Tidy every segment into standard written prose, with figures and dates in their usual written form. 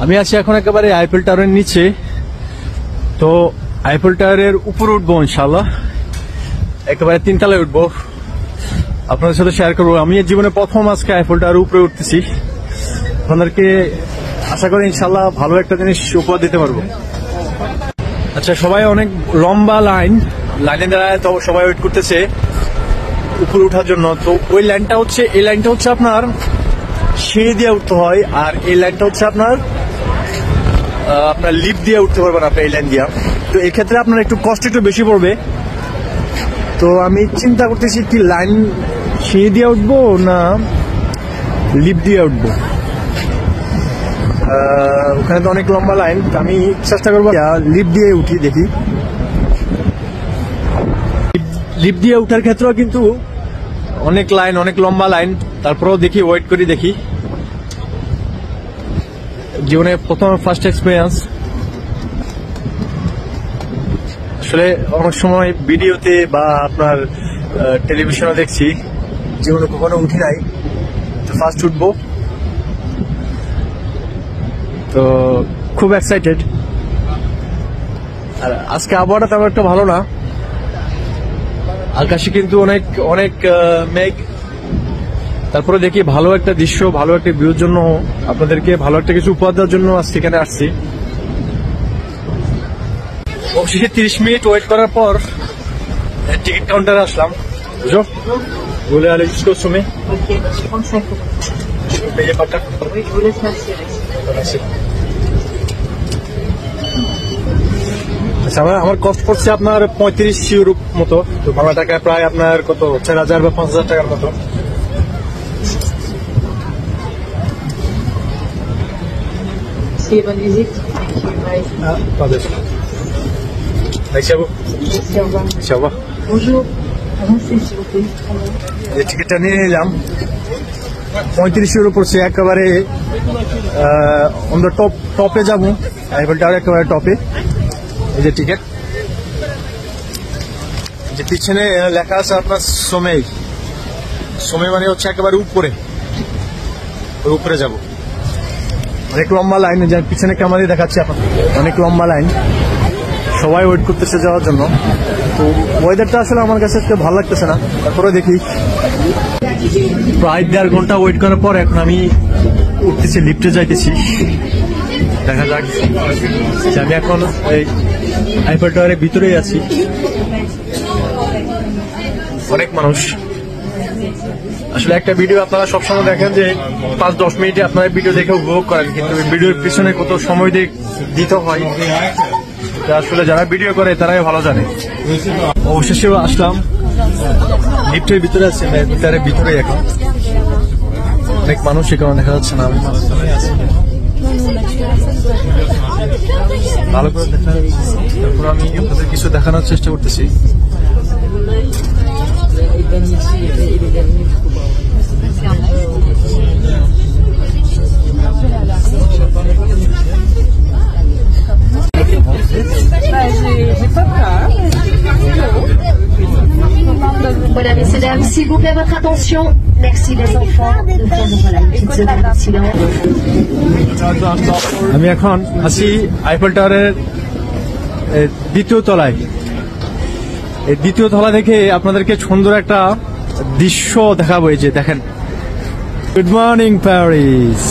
আমি আছি এখন একেবারে আইফেল টাওয়ারের নিচে। তো আইফেল টাওয়ারের উপরে উঠবো ইনশাআল্লাহ, একেবারে 3 তলায় উঠবো, আপনাদের সাথে শেয়ার করবো। আমি জীবনে প্রথম আজকে আইফেল টাওয়ারের উপরে উঠতেছি। আপনাদেরকে আশা করি ইনশাআল্লাহ ভালো একটা জিনিস উপহার দিতে পারবো। আচ্ছা, সবাই অনেক লম্বা লাইনে দাঁড়ায়, তো সবাই ওয়েট করতেছে উপরে ওঠার জন্য। তো ওই লাইনটা হচ্ছে, এই লাইনটা হচ্ছে আপনার সিঁড়ি দিয়ে উঠতে হয়, আর এই লাইনটা হচ্ছে আপনার লিফট দিয়ে উঠতে পারবেন আপনি এই লাইন দিয়ে। তো এই ক্ষেত্রে আপনার একটু কষ্ট একটু বেশি পড়বে। তো আমি চিন্তা করতেছি কি লাইন সিঁড়ি দিয়ে উঠবো না লিফট দিয়ে উঠবো। ওখানে তো অনেক লম্বা লাইন, আমি চেষ্টা করবো লিফট দিয়ে উঠি, দেখি। লিফট দিয়ে উঠার ক্ষেত্রেও কিন্তু অনেক লাইন, অনেক লম্বা লাইন, তারপরেও দেখি, ওয়েট করি, দেখি। জীবনে প্রথম ফার্স্ট এক্সপিরিয়েন্স। আসলে অনেক সময় ভিডিওতে বা আপনার টেলিভিশনে দেখছি, জীবনে কখনো উঠি নাই, তো ফার্স্ট উঠবো। তো খুব এক্সাইটেড। আর আজকে আবহাওয়াটা তেমন একটা ভালো না, আকাশে কিন্তু অনেক অনেক মেঘ। তারপরে দেখি ভালো একটা দৃশ্য, ভালো একটা ভিউর জন্য আপনাদেরকে ভালো একটা কিছু উপহার দেওয়ার জন্য আজকে এখানে আসছি। অবশেষে 30 মিনিট ওয়েট করার পর টিকিট কাউন্টারে আসলাম। বুঝো বলে আলে ইউজ করছো মে আমার কস্ট পড়ছে আপনার 35 ইউরো মতো। তো বাংলা টাকায় প্রায় আপনার কত 4000 বা 5000 টাকার মতো। Bonne visite. Merci à vous. Merci, au revoir. Merci, au revoir. Bonjour. Avancez, s'il vous plaît. এই টিকিটটা নিয়ে নিলাম, 35 ইউরো পড়ছে। একেবারে আমরা টপে যাবো, আইফেল টাওয়ার একেবারে টপে। এই যে টিকিট, যে পিছনে লেখা আছে আপনার সোমেই মানে হচ্ছে একেবারে উপরে যাবো। অনেক লম্বা লাইন, যে পিছনে ক্যামেরা দেখাচ্ছে আপনার, অনেক লম্বা লাইন, সবাই ওয়েট করতেছে যাওয়ার জন্য। তো ওয়েদারটা আসলে আমার কাছে ভালো লাগতেছে না, তারপরে দেখি। প্রায় 1.5 ঘন্টা ওয়েট করার পর এখন আমি উঠতেছি, লিফটে যাইতেছি। দেখা যাক, আমি এখন এই আইফেল টাওয়ারের ভিতরেই আছি। অনেক মানুষ। আসলে একটা ভিডিও আপনারা সবসময় দেখেন যে 5-10 মিনিটে আপনারা ভিডিও দেখে উপভোগ করেন, কিন্তু ভিডিওর পিছনে কত সময় দিতে হয় আসলে যারা ভিডিও করে তারাই ভালো জানে। অবশেষে আসলাম, লিফটের ভিতরে আছে, ভিতরে এখন অনেক মানুষ, এখানে দেখা যাচ্ছে না। আমি ভালো করে দেখা, তারপর আমি আপনাদের কিছু দেখানোর চেষ্টা করতেছি। Voilà, messieurs, dames, s'il vous plaît, votre attention. Merci les enfants de faire voilà, une petite zone de silence. আমি এখন আছি আইফেল টাওয়ারের দ্বিতীয় তলায়। এই দ্বিতীয় তলা থেকে আপনাদেরকে সুন্দর একটা দৃশ্য দেখাবো। এই যে দেখেন, গুড মর্নিং প্যারিস।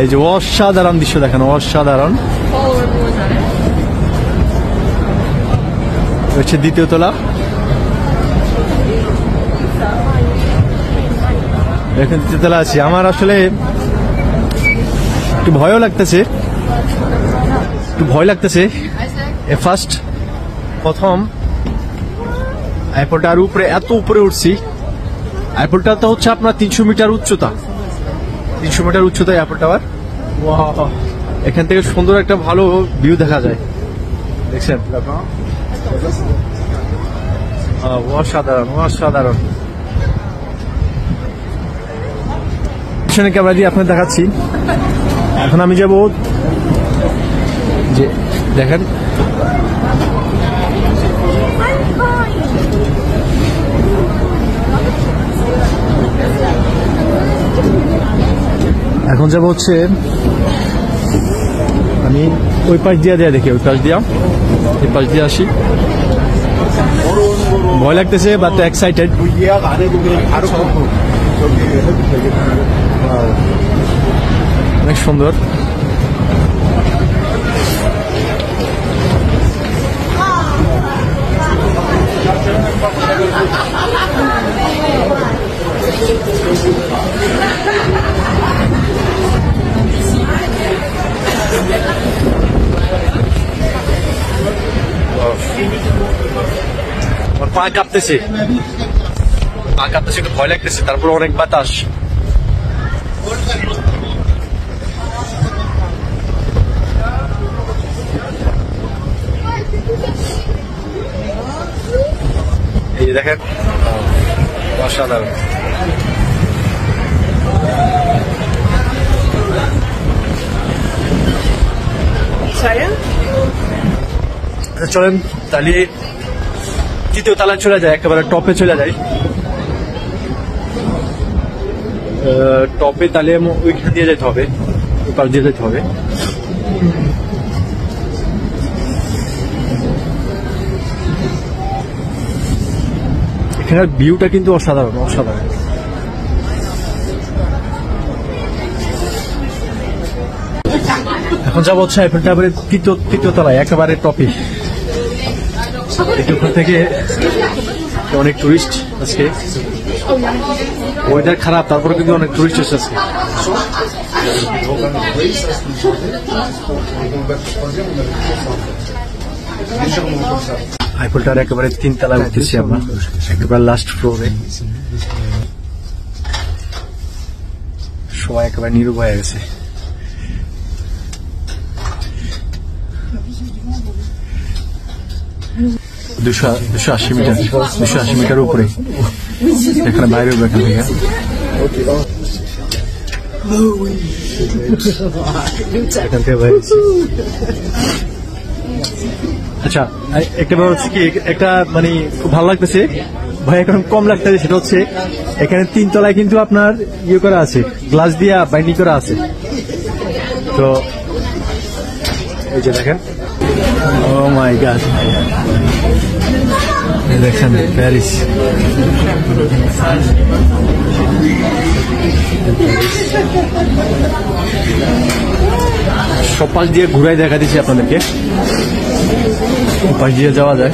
এই যে অসাধারণ দৃশ্য দেখেন, অসাধারণ। হচ্ছে দ্বিতীয় তলা। এখন দ্বিতীয় তলা আছি। আমার আসলে একটু ভয়ও লাগতেছে, প্রথম আইফেলটার উপরে, এত উপরে উঠছি। আইফেলটা তো হচ্ছে আপনার 300 মিটার উচ্চতা, 300 মিটার উচ্চতায় আইফেল টাওয়ার। এখান থেকে সুন্দর একটা ভালো ভিউ দেখা যায়, দেখছেন? অসাধারণ। পিছনে ক্যামেরা দিয়ে আপনার দেখাচ্ছি। এখন আমি যাব, যে দেখেন এখন যাব হচ্ছে আমি ওই পাশ দিয়ে দেখি, ওই পাশ দিয়া এই পাশ দিয়ে আসি। ভয় লাগতেছে বাট এক্সাইটেড। অনেক সুন্দর। পা কাঁপতেছে, একটু ভয় লাগতেছে, তারপর অনেক বাতাস। এই যে দেখেন, অসাধারণ। চলেন তাহলে তৃতীয় তলায় চলে যায়, একেবারে টপে চলে যায়। টপে তাহলে ওইখান দিয়ে যেতে হবে, ওই পাশ দিয়ে যেতে হবে। এখানের ভিউটা কিন্তু অসাধারণ, অসাধারণ। এখন যাবো হচ্ছে আইফেল টাওয়ারের তৃতীয় তলায়, একেবারে টপে। ওখান থেকে অনেক টুরিস্ট আজকে, ওয়েদার খারাপ তারপরে কিন্তু অনেক টুরিস্ট এসেছে আজকে। আইফেল টাওয়ার একেবারে 3 তলায় উঠতেছি আমরা, একেবারে লাস্ট ফ্লোরে। সবাই একেবারে নীরব হয়ে গেছে। দুশো আশি মিটার উপরে, এখানে বাইরে এখান থেকে। আচ্ছা, একটা ব্যাপার হচ্ছে কি, একটা মানে খুব ভালো লাগতেছে ভাই, এখন কম লাগতেছে। সেটা হচ্ছে এখানে 3 তলায় কিন্তু আপনার ইয়ে করা আছে, গ্লাস দিয়া বাইন্ডিং করা আছে। তো এই যে দেখেন, ও মাই গড, দেখেন প্যারিস। সব পাশ দিয়ে ঘুরাই দেখা দিচ্ছি আপনাদেরকে, পাশ দিয়ে যাওয়া যায়।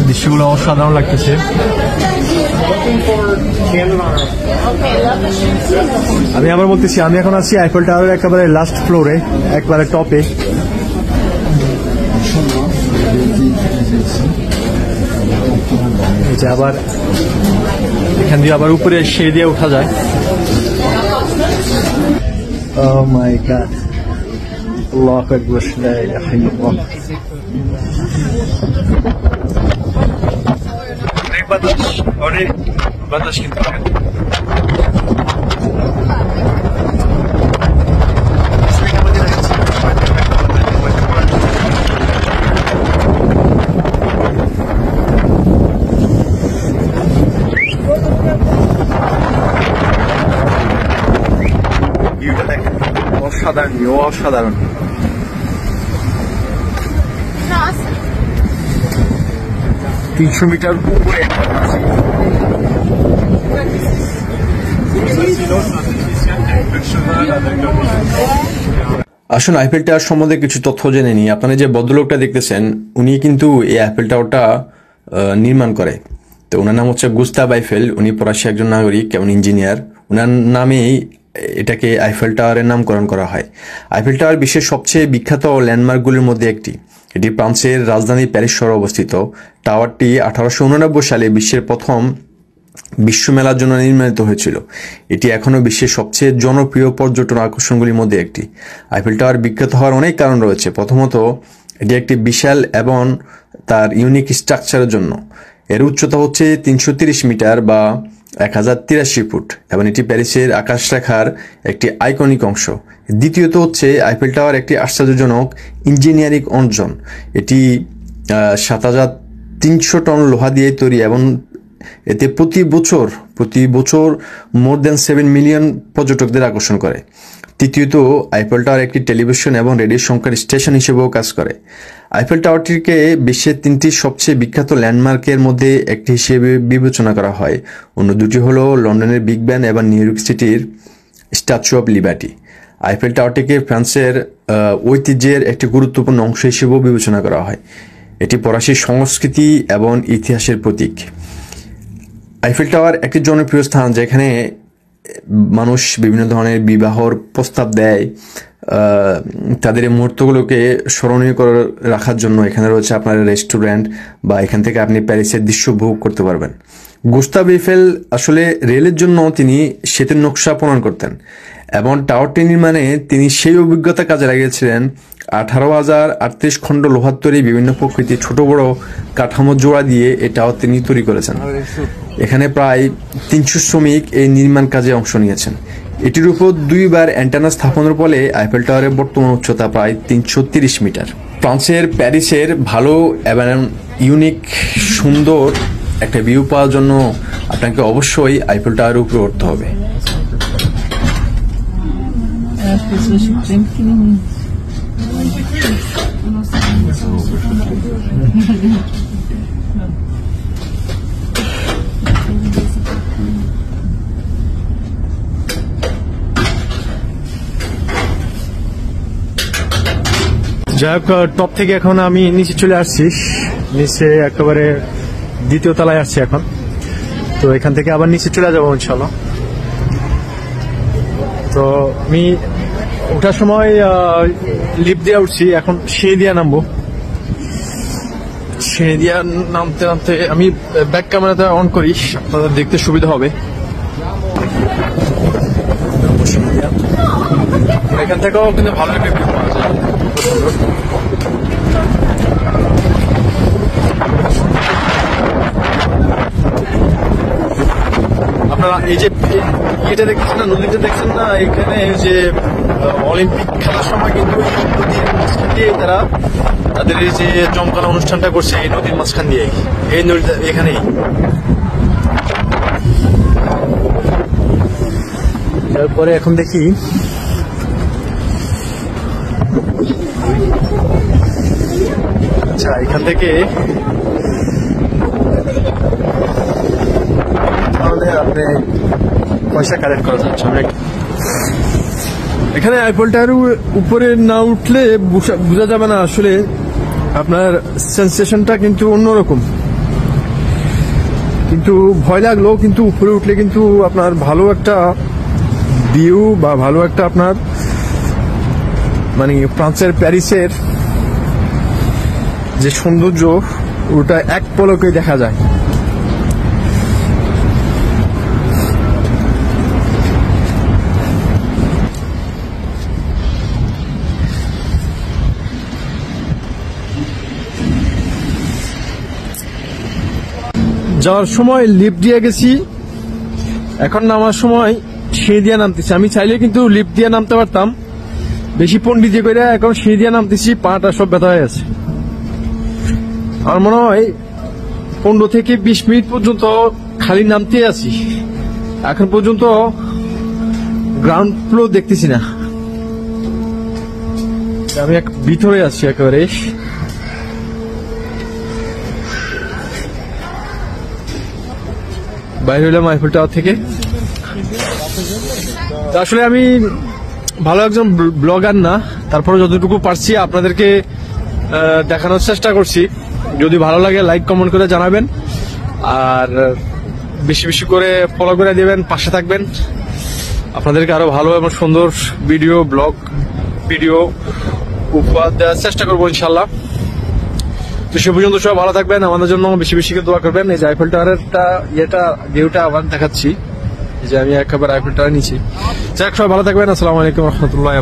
দৃশ্যগুলো অসাধারণ লাগতেছে। আমি আবার বলতেছি, আমি এখন আছি আইফেল টাওয়ারের একেবারে লাস্ট ফ্লোরে, একবারে টপে। আবার এখান দিয়ে আবার উপরে সিঁড়ি দিয়ে উঠা যায়। Oh my God, আল্লাহু আকবার, লা ইলাহা ইল্লাল্লাহ। অনেক বাতাস কিন্তু। অসাধারণ, অসাধারণ। তিনশো মিটার উপরে আসুন আইফেল টাওয়ার সম্বন্ধে কিছু তথ্য জেনে নিই। আপনারা যে ভদ্রলোকটা দেখতেছেন, উনি কিন্তু এই আইফেল টাওয়ারটা নির্মাণ করে। তো ওনার নাম হচ্ছে গুস্তাভ আইফেল। উনি ফরাসি একজন নাগরিক এবং ইঞ্জিনিয়ার। ওনার নামেই এটাকে আইফেল টাওয়ারের নামকরণ করা হয়। আইফেল টাওয়ার বিশ্বের সবচেয়ে বিখ্যাত ল্যান্ডমার্কগুলির মধ্যে একটি। এটি ফ্রান্সের রাজধানী প্যারিস শহরে অবস্থিত। টাওয়ারটি 1889 সালে বিশ্বের প্রথম বিশ্ব মেলার জন্য নির্মিত হয়েছিল। এটি এখনও বিশ্বের সবচেয়ে জনপ্রিয় পর্যটন আকর্ষণগুলির মধ্যে একটি। আইফেল টাওয়ার বিখ্যাত হওয়ার অনেক কারণ রয়েছে। প্রথমত, এটি একটি বিশাল এবং তার ইউনিক স্ট্রাকচারের জন্য। এর উচ্চতা হচ্ছে 330 মিটার বা 1083 ফুট এবং এটি প্যারিসের আকাশরেখার একটি আইকনিক অংশ। দ্বিতীয়ত হচ্ছে আইফেল টাওয়ার একটি আশ্চর্যজনক ইঞ্জিনিয়ারিং অর্জন। এটি 7300 টন লোহা দিয়ে তৈরি এবং এতে প্রতি বছর মোর দ্যান 7 মিলিয়ন পর্যটকদের আকর্ষণ করে। তৃতীয়ত, আইফেল টাওয়ার একটি টেলিভিশন এবং রেডিও সংখ্যার স্টেশন হিসেবেও কাজ করে। আইফেল টাওয়ারটিকে বিশ্বের 3টি সবচেয়ে বিখ্যাত ল্যান্ডমার্কের মধ্যে একটি হিসেবে বিবেচনা করা হয়। অন্য দুটি হলো লন্ডনের বিগ ব্যান এবং নিউ ইয়র্ক সিটির স্ট্যাচু অব লিবার্টি। আইফেল টাওয়ারটিকে ফ্রান্সের ঐতিহ্যের একটি গুরুত্বপূর্ণ অংশ হিসেবেও বিবেচনা করা হয়। এটি ফরাসি সংস্কৃতি এবং ইতিহাসের প্রতীক। আইফেল টাওয়ার একটি জনপ্রিয় স্থান যেখানে মানুষ বিভিন্ন ধরনের বিবাহর প্রস্তাব দেয়। তাদের এই মুহূর্তগুলোকে স্মরণীয় করে রাখার জন্য এখানে রয়েছে আপনার রেস্টুরেন্ট, বা এখান থেকে আপনি প্যারিসের দৃশ্য উপভোগ করতে পারবেন। গুস্তাভ eiffel আসলে রেলের জন্য তিনি সেতুর নকশা প্রণয়ন করতেন এবং টাওয়ারটি নির্মাণে তিনি সেই অভিজ্ঞতা কাজে লাগিয়েছিলেন। 18,038 খণ্ড লোহার তৈরি বিভিন্ন প্রকৃতির ছোট বড় কাঠামো জোড়া দিয়ে এই টাওয়ার তিনি তৈরি করেছেন। এখানে প্রায় 300 শ্রমিক এই নির্মাণ কাজে অংশ নিয়েছেন। এটির উপর 2বার অ্যান্টেনা স্থাপনের ফলে আইফেল টাওয়ারের বর্তমান উচ্চতা প্রায় 330 মিটার। ফ্রান্সের প্যারিসের ভালো এবং ইউনিক সুন্দর একটা ভিউ পাওয়ার জন্য আপনাকে অবশ্যই আইফেল টাওয়ারের উপরে উঠতে হবে। যাই হোক, টপ থেকে এখন আমি নিচে চলে আসছি। নিচে একেবারে 2য় তলায় আসছি এখন। তো এখান থেকে আবার নিচে চলে যাবো ইনশাল্লাহ। তো আমি ওঠার সময় লিফট দিয়ে উঠছি, এখন সিঁড়ি দিয়ে নামবো। সিঁড়ি দিয়ে নামতে নামতে আমি ব্যাক ক্যামেরাটা অন করি, আপনাদের দেখতে সুবিধা হবে। এখান থেকেও কিন্তু ভালো একটা ভিউ পাওয়া যায়। আপনারা এই যে এটা দেখছেন না, নদীটা দেখছেন না, এখানে যে অলিম্পিক খেলার সময় কিন্তু নদীর মাঝখান দিয়ে তারা তাদের এই যে জমকালো অনুষ্ঠানটা করছে এই নদীর মাঝখান দিয়ে, এই নদীটা এখানেই। তারপরে এখন দেখি আচ্ছা এখান থেকে আপনি পয়সা কালেক্ট করা যাচ্ছে। এখানে আইফেল টাওয়ারের উপরে না উঠলে বোঝা যাবে না আসলে আপনার সেন্সেশনটা কিন্তু অন্যরকম। কিন্তু ভয় লাগলো, কিন্তু উপরে উঠলে কিন্তু আপনার ভালো একটা ভিউ বা ভালো একটা আপনার মানে ফ্রান্সের প্যারিসের যে সৌন্দর্য ওটা এক পলকে দেখা যায়। যাওয়ার সময় লিফট দিয়ে গেছি, এখন নামার সময় সিঁড়ি দিয়ে নামতেছি। আমি চাইলে কিন্তু লিফট দিয়ে নামতে পারতাম, বেশি পন্ডিতি করে এখন সিঁড়ি দিয়ে নামতেছি, পাটা সব ব্যথা হয়ে আছে। আমার মনে হয় 15 থেকে 20 মিনিট পর্যন্ত খালি নামতে আছি, এখন পর্যন্ত গ্রাউন্ড ফ্লোর দেখতেছি না। আমি ভিতরে আছি একেবারে। বাইরে হইলাম আইফেল টাওয়ার থেকে। আসলে আমি ভালো একজন ব্লগার না, তারপরে যতটুকু পারছি আপনাদেরকে দেখানোর চেষ্টা করছি। যদি ভালো লাগে লাইক কমেন্ট করে জানাবেন, আর বেশি বেশি করে ফলো করে দিবেন, পাশে থাকবেন। আপনাদেরকে আরো ভালো এবং সুন্দর ব্লগ ভিডিও উপহার দেওয়ার চেষ্টা করবো ইনশাল্লাহ। তো সে পর্যন্ত সবাই ভালো থাকবেন, আমাদের জন্য বেশি বেশি করে দোয়া করবেন। এই যে আইফেল টাওয়ারেরটা ভিউটা আবার দেখাচ্ছি, যে আমি একেবারে আইফেল টাওয়ার নিচে। যাক, সবাই ভালো থাকবেন। আসসালামু আলাইকুম রহমতুল্লাহ।